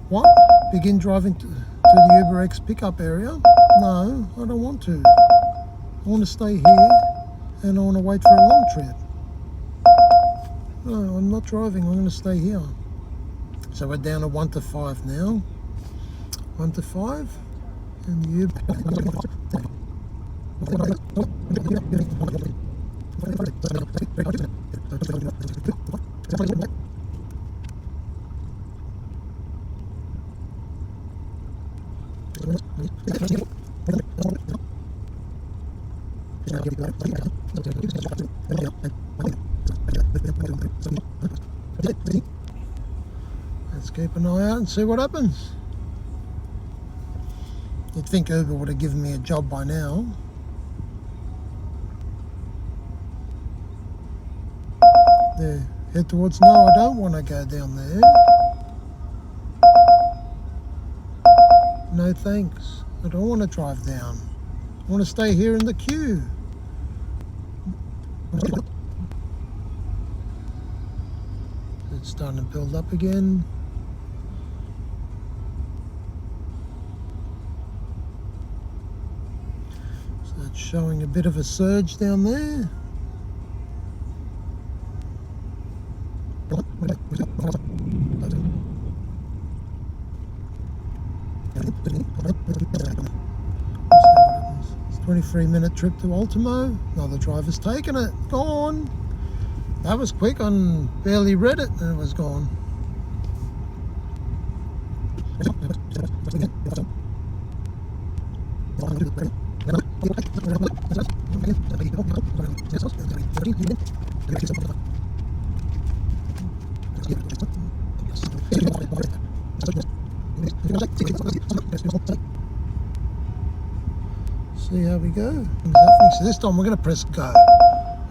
What? Begin driving to the UberX pickup area? No, I don't want to. I want to stay here and I want to wait for a long trip. No, I'm not driving. I'm going to stay here. So we're down to 1 to 5 now. 1 to 5. And the Let's keep an eye out and see what happens. You'd think Uber would have given me a job by now. There, head towards, no, I don't want to go down there. No thanks, I don't want to drive down. I want to stay here in the queue. It's starting to build up again. So it's showing a bit of a surge down there. It's a 23-minute trip to Ultimo. Another driver's taken it. Gone. That was quick. I barely read it and it was gone. See how we go. So this time we're going to press go.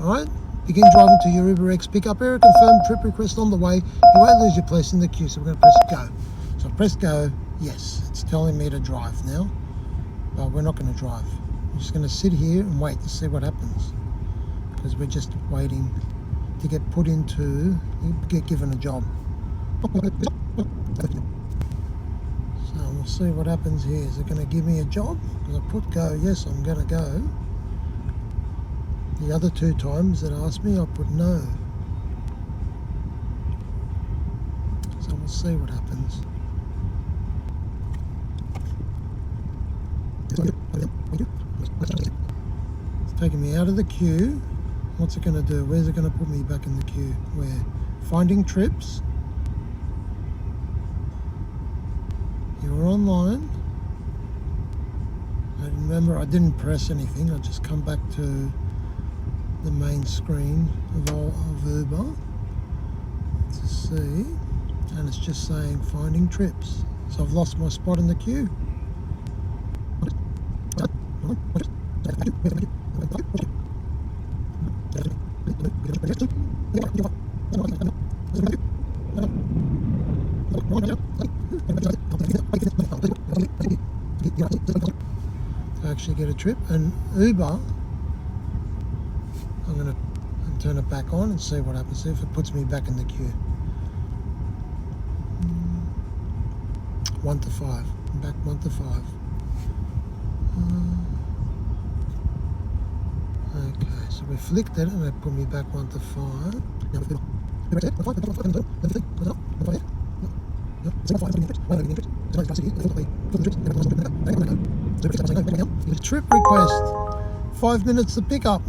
Alright? Begin driving to your UberX pickup area. Confirm trip request on the way. You won't lose your place in the queue. So we're going to press go. So press go. Yes, it's telling me to drive now. But we're not going to drive. We're just going to sit here and wait to see what happens. Because we're just waiting to get put into, get given a job. So we'll see what happens here. Is it going to give me a job? Because I put go, yes, I'm going to go. The other 2 times that asked me, I put no. So we'll see what happens. It's taking me out of the queue. What's it going to do? Where's it going to put me back in the queue? Where? Finding trips. You're online. I remember I didn't press anything. I just come back to the main screen of Uber to see, and it's just saying finding trips. So I've lost my spot in the queue. To actually get a trip, and Uber, I'm going to turn it back on and see what happens, see if it puts me back in the queue. 1 to 5, I'm back 1 to 5. Okay, so we flicked it and it put me back 1 to 5. Trip request, 5 minutes to pick up.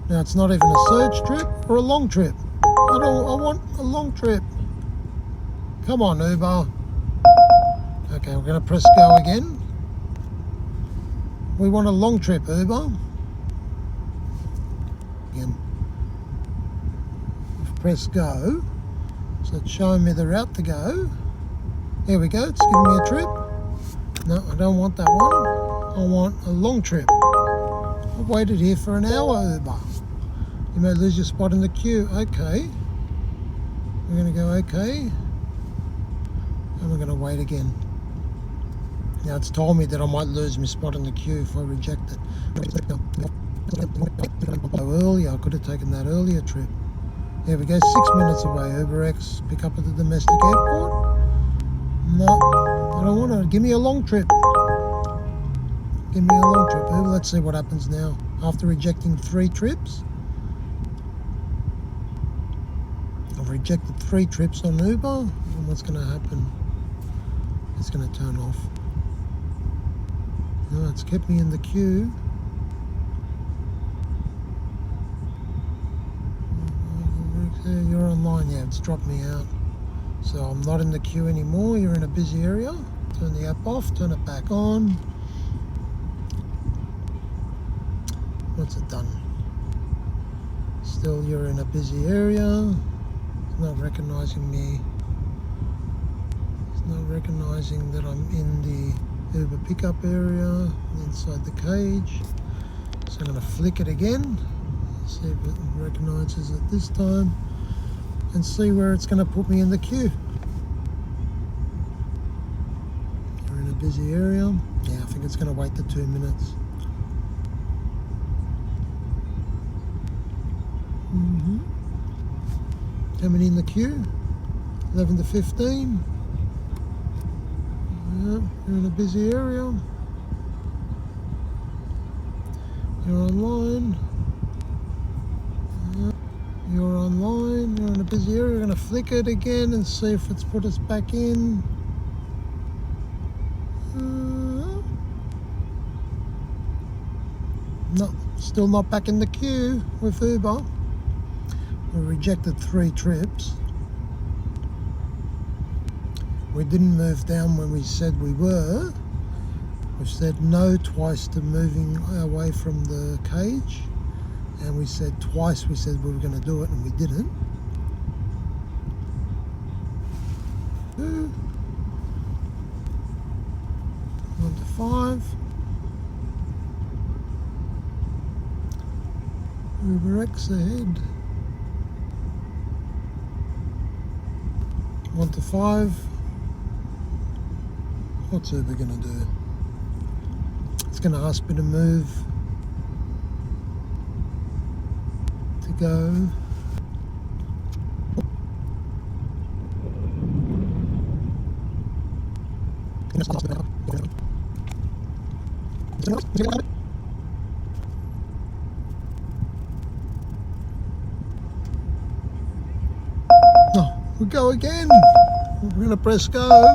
Now it's not even a surge trip or a long trip. I want a long trip. Come on, Uber. Okay, we're going to press go again. We want a long trip, Uber. Again. We've pressed go. So it's showing me the route to go. Here we go, it's giving me a trip. No, I don't want that one. I want a long trip. I've waited here for an hour, Uber. You may lose your spot in the queue. Okay. We're going to go okay. And we're going to wait again. Now it's told me that I might lose my spot in the queue if I reject it. Earlier, I could have taken that earlier trip. Here we go, 6 minutes away. UberX, pick up at the domestic airport. give me a long trip. Give me a long trip. Let's see what happens now. After rejecting 3 trips. I've rejected 3 trips on Uber. And what's going to happen? It's going to turn off. No, it's kept me in the queue. You're online. Yeah, it's dropped me out. So I'm not in the queue anymore. You're in a busy area. Turn the app off, turn it back on. What's it done? Still, you're in a busy area. It's not recognizing me. It's not recognizing that I'm in the Uber pickup area inside the cage. So I'm going to flick it again. See if it recognizes it this time. And see where it's going to put me in the queue. You're in a busy area. Yeah, I think it's going to wait the 2 minutes. How many in the queue? 11 to 15. Yeah, you're in a busy area. You're online. You're online, you're in a busy area. We're going to flick it again and see if it's put us back in. No, still not back in the queue with Uber. We rejected 3 trips. We didn't move down when we said we were. We've said no twice to moving away from the cage. And we said twice we said we were going to do it and we didn't. 2, 1 to 5. Uber X ahead. 1 to 5. What's Uber going to do? It's going to ask me to move. To go. No, we go again. We're going to press go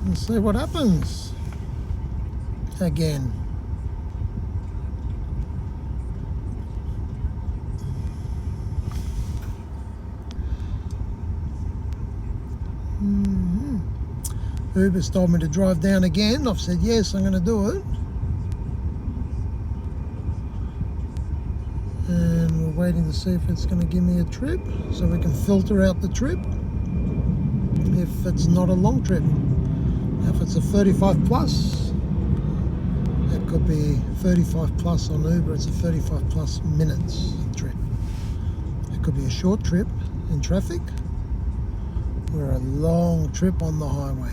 and see what happens. Again. Uber's told me to drive down again. I've said yes, I'm going to do it. And we're waiting to see if it's going to give me a trip so we can filter out the trip if it's not a long trip. If it's a 35 plus, it could be 35 plus on Uber. It's a 35 plus minutes trip. It could be a short trip in traffic or a long trip on the highway.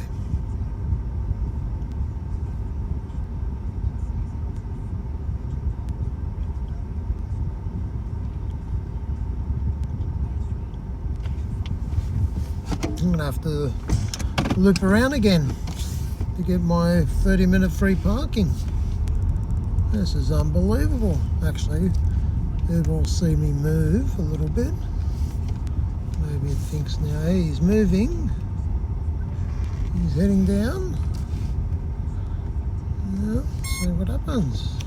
I'm going to have to loop around again to get my 30-minute free parking. This is unbelievable. Actually, it will see me move a little bit. Maybe it thinks now, hey, he's moving. He's heading down. Yeah, see what happens.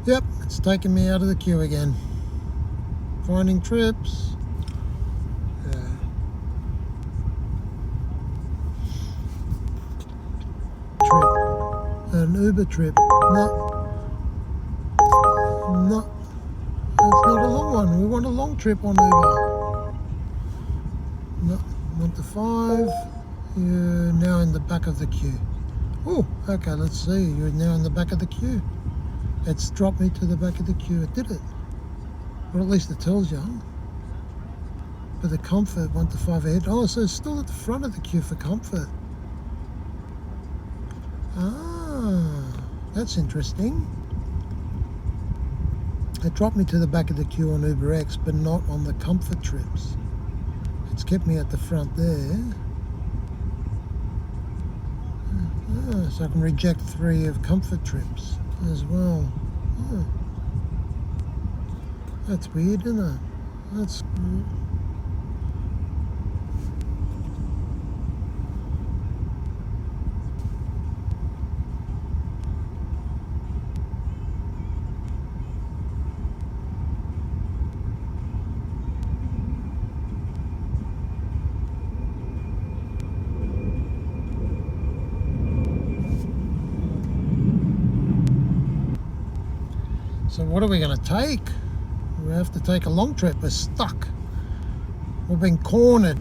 Yep, it's taking me out of the queue again. Finding trips. Yeah. Trip. An Uber trip. No. No. It's not a long one. We want a long trip on Uber. No. 1 to 5. You're now in the back of the queue. Oh, okay, let's see. You're now in the back of the queue. It's dropped me to the back of the queue. It did it. Or at least it tells you. But the Comfort 1 to 5 ahead. Oh, so it's still at the front of the queue for Comfort. Ah, That's interesting. It dropped me to the back of the queue on UberX, but not on the comfort trips. It's kept me at the front there. So I can reject 3 of comfort trips as well. Oh. That's weird, isn't it? That's good. So what are we going to take? We have to take a long trip. We're stuck. We've been cornered.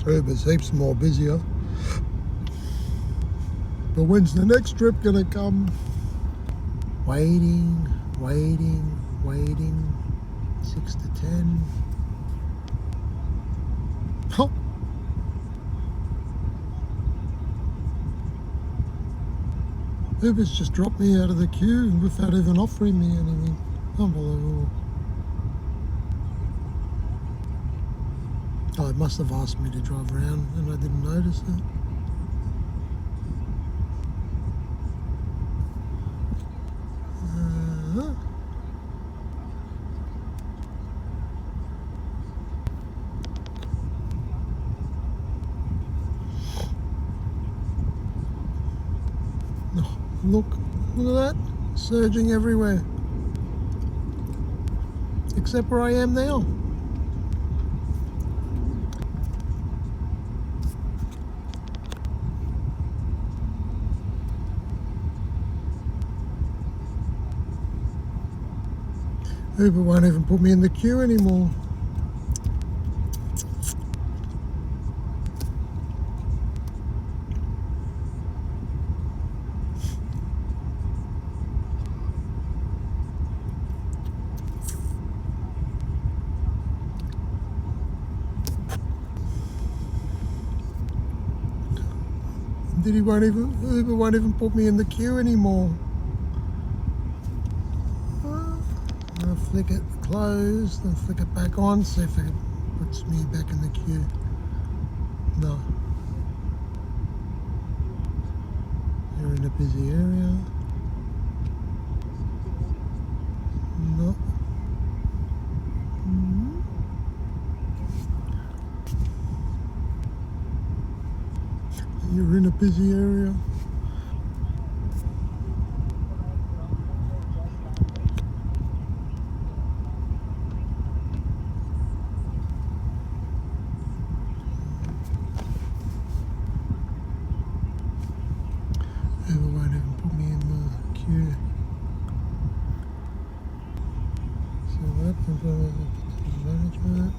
Uber's heaps more busier. But when's the next trip going to come? Waiting, waiting, waiting. 6 to 10. Oh. Uber's just dropped me out of the queue without even offering me anything. Unbelievable. Oh, it must have asked me to drive around and I didn't notice it. Oh, look at that. Surging everywhere. Except where I am now. Uber won't even put me in the queue anymore. Uber won't even put me in the queue anymore. I'll flick it closed and flick it back on, see if it puts me back in the queue. No. You're in a busy area. No. You're in a busy area. Uber won't even put me in the queue. So that management.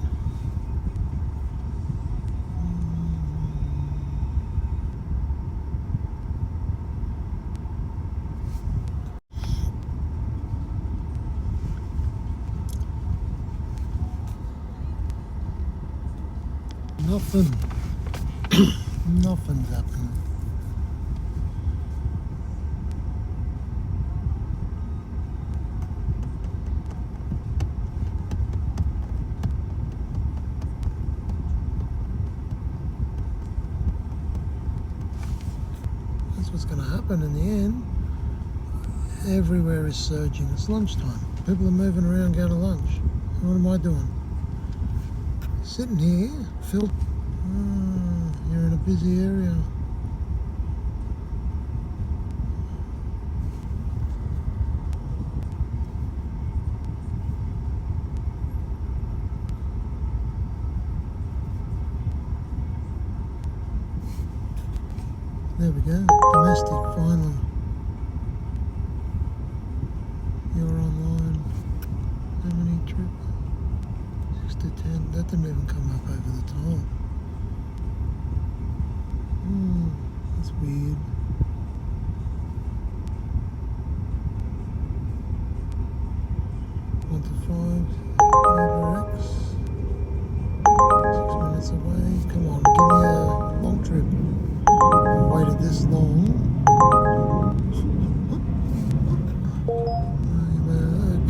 Nothing. Nothing's happening. That's what's going to happen in the end. Everywhere is surging. It's lunchtime. People are moving around going to lunch. What am I doing? Sitting here, Phil. You're in a busy area. There we go. Domestic, finally. You're online. How many trips? 6 to 10. That didn't even come up over the top. That's weird. One to 5. UberX. minutes away. Come on, give me a long trip. I've waited this long.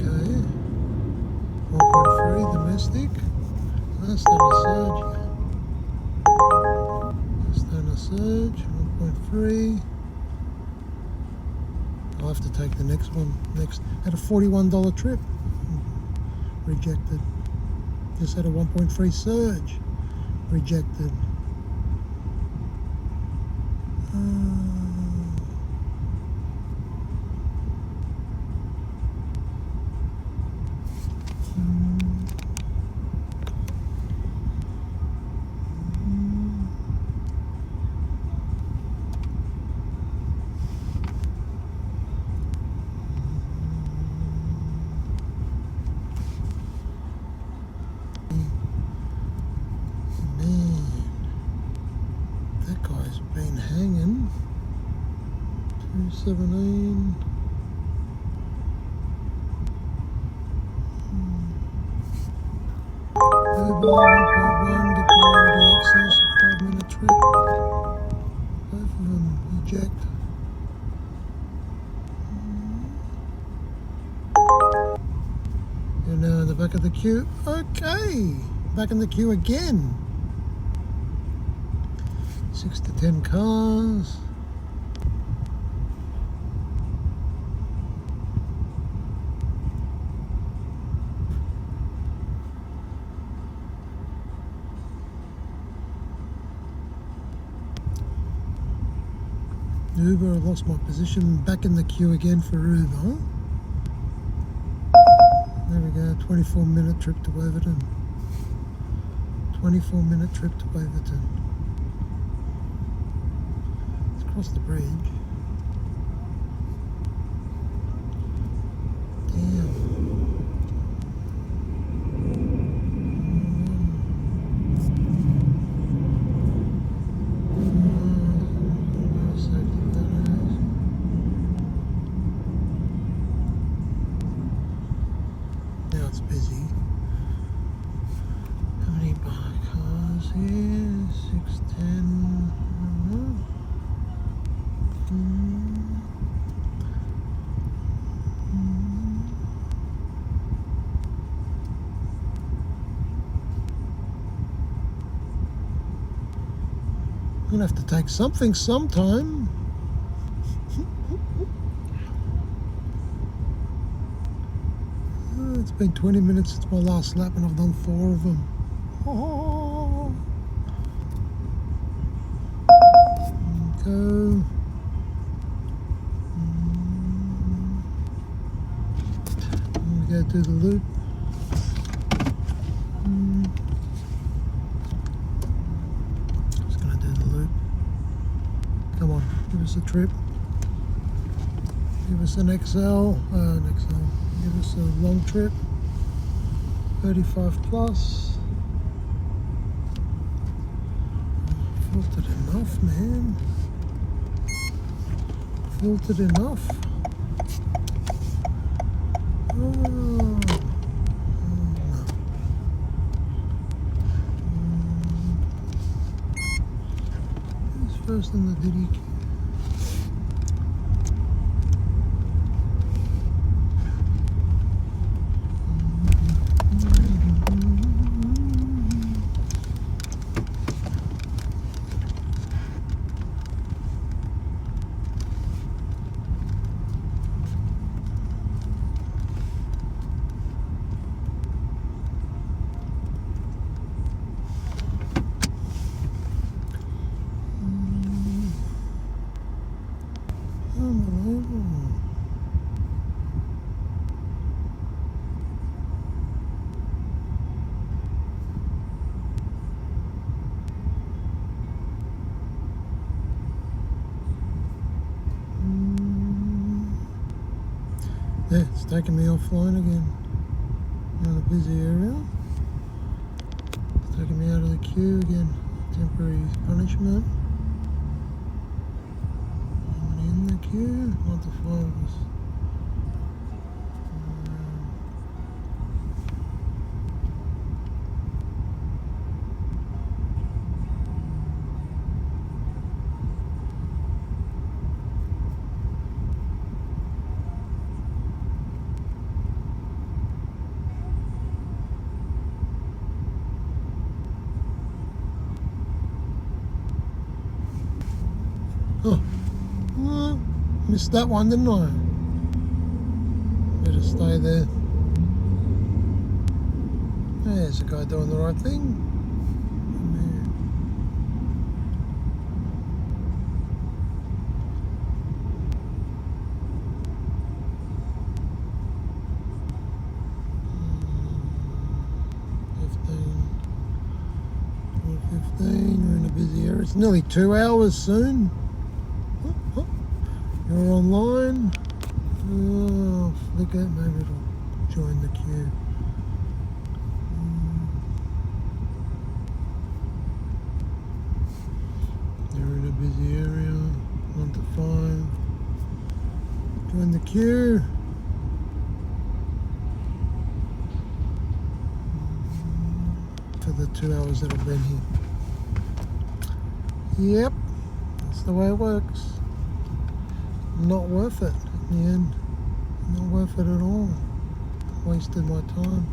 Okay. 1.3 domestic. That's starting to surge. That's starting to surge. 1.3. I'll have to take the next one next. At a $41 trip. Rejected. Just had a 1.3 surge. Rejected. Been hanging. 217. Uber 1.1, get priority access, 5-minute trip. Both of them eject. You're now in the back of the queue. Okay, back in the queue again. 6 to 10 cars. Uber, I lost my position. Back in the queue again for Uber. There we go, 24-minute trip to Waverton. 24-minute trip to Waverton. Across the bridge. Damn. Now it's busy. How many cars here? 610. I'm gonna have to take something sometime. It's been 20 minutes since my last lap and I've done 4 of them. Go. I'm gonna go do the loop. Just gonna do the loop. Come on, give us a trip. Give us an XL. Give us a long trip. 35 plus. Filtered enough, man. Filtered enough. No. Who's first in the Diddy queue? Yeah, it's taking me offline again. I'm in a busy area. It's taking me out of the queue again. Temporary punishment. How many in the queue? 1 to 5 of us. Missed that one, didn't I? Better stay there. There's a guy doing the right thing. We're in a busy area. It's nearly 2 hours soon. You're online. Oh, flick it, maybe it'll join the queue. You're in a busy area. 1 to 5. Join the queue. For the 2 hours that I've been here. Yep, that's the way it works. Not worth it in the end. Not worth it at all. Wasted my time.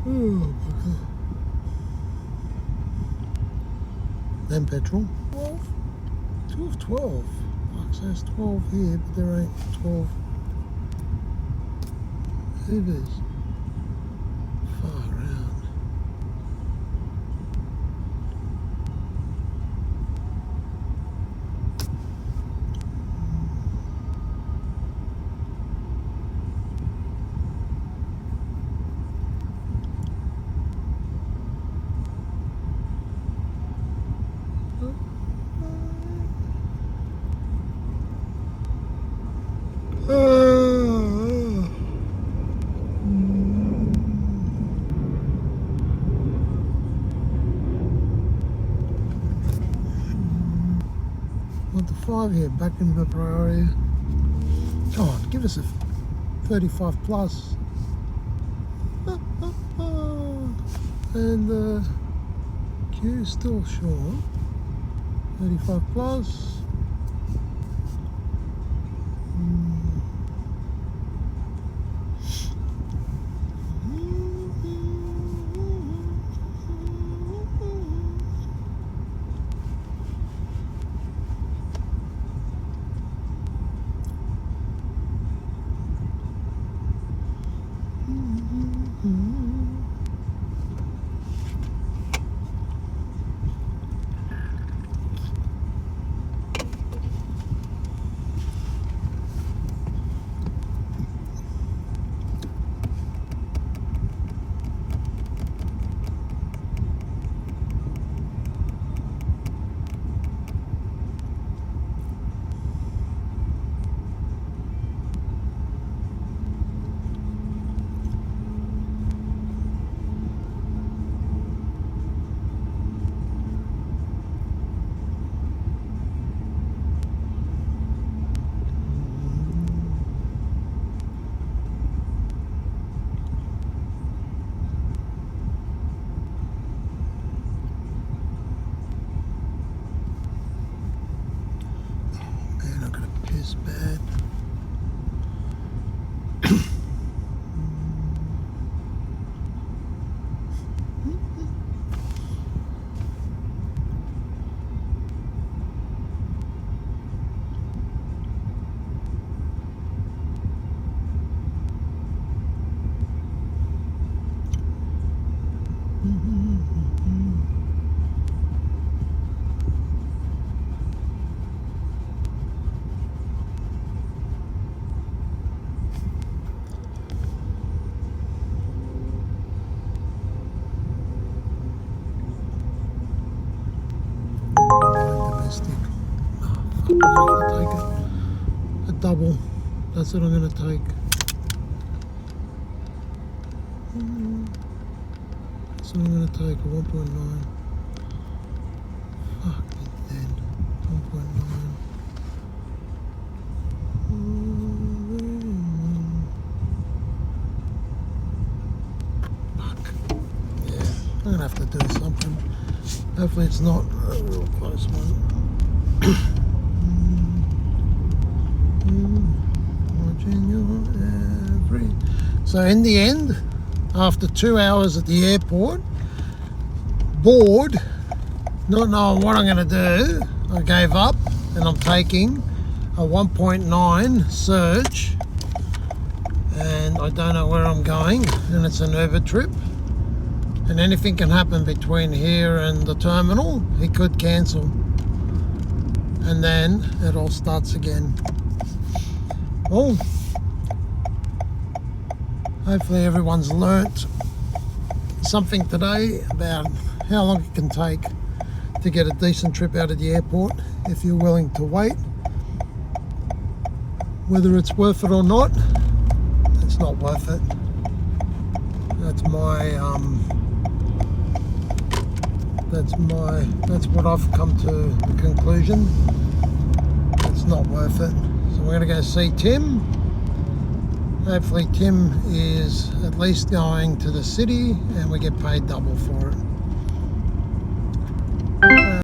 Oh, and petrol. 12? 12. Fuck, says 12 here, but there ain't 12 Ubers. Far out. What the 5 here, back in the priority. Oh, give us a 35 plus. And the queue is still short. 35 plus. Bad. Take a double. That's what I'm going to take. That's what I'm going to take, a 1.9. Fuck it then. 1.9. Fuck. Yeah, I'm going to have to do something. Hopefully it's not a real close one. So in the end, after 2 hours at the airport, bored, not knowing what I'm going to do, I gave up and I'm taking a 1.9 surge, and I don't know where I'm going, and it's an Uber trip, and anything can happen between here and the terminal. He could cancel, and then it all starts again. Well, hopefully everyone's learnt something today about how long it can take to get a decent trip out of the airport if you're willing to wait. Whether it's worth it or not, it's not worth it. That's what I've come to the conclusion. It's not worth it. So we're going to go see Tim. Hopefully Tim is at least going to the city and we get paid double for it.